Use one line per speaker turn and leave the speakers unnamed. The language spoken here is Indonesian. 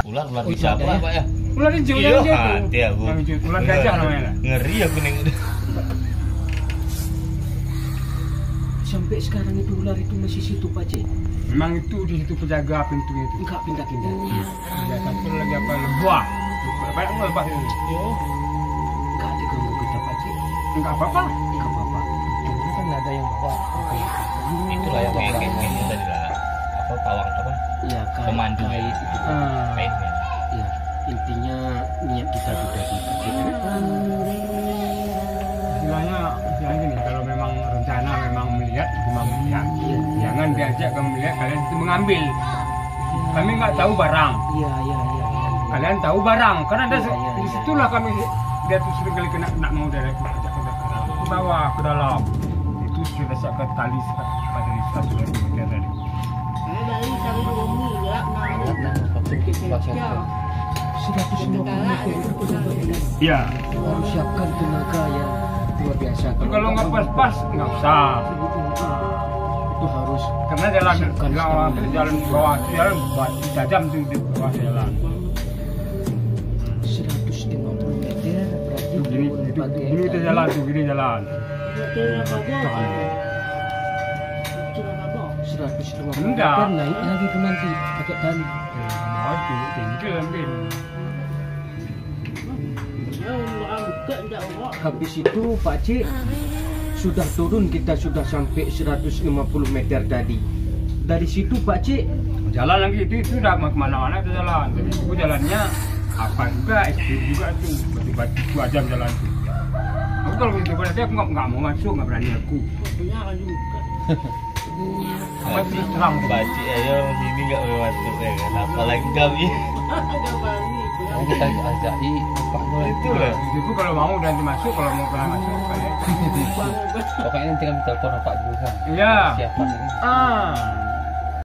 Ular bisa apa Pak ya?
Ular hijau
Iya,
yang
hati aku.
ular gajah namanya.
Ngeri aku nengok.
Sampai sekarang itu ular itu masih situ Pak Cik.
Memang itu di situ penjaga pintunya itu.
Enggak pindah-pindah.
Ya, satu lagi apa lebah. Banyak lebah itu.
Enggak diganggu kita Pak Cik.
Enggak apa-apa.
Enggak apa-apa.
Itu kan nggak ada yang bawa.
Itulah yang kayak tadi lah. Apa pawang apa?
Ya
Pemandu.
kait itu.
Kainnya.
Ya intinya niat kita sudah di Pak Cik.
Istilahnya yang gini, kalau memang rencana memang melihat, memang melihat. Jangan diajak kamu melihat, kalian itu mengambil. Kami nggak tahu barang.
Iya.
Kalian tahu barang, karena ada
Iya.
di situlah kami dia tuh sering kali kena mau dari ajak ke bawah ke dalam. Itu sudah saya ke tali pada di 100 meter tadi.
Dari kami bumi ya, nah,
150 meter itu benar-benar
Iya.
harus siapkan tenaga yang luar biasa.
Kalau nggak pas-pas nggak usah.
Itu harus
Karena jalan jalan bawah jalan batu tajam tuh di bawah jalan.
150 meter berarti
Gini itu jalan tuh gini jalan.
betul apa boh? Betul apa boh?
150
Enggak.
meter naik lagi ke nanti pakai tali.
Mau itu tinggi ambil.
Angkat enggak boh?
Habis itu Pak Cik sudah turun, kita sudah sampai 150 meter tadi. Dari situ Pak Cik
Jalan lagi itu udah kemana-mana itu jalan. Jadi itu jalannya apa juga, ekstrim juga tuh. Batu 2 jam jalan tuh. Aku kalau gitu berarti aku nggak mau masuk, nggak berani aku.
Punya kan juga.
Masih terang.
Baci ayo sini nggak boleh masuk ya kan. Apalagi kami.
Agak bani.
Yang kita ajaki Pak Noel.
Itu lah.
Itu kalau mau nanti masuk, kalau mau pernah masuk kalian.
Pokoknya nanti kami telepon Pak dulu kan.
Iya.
Siapa ini?
Ah.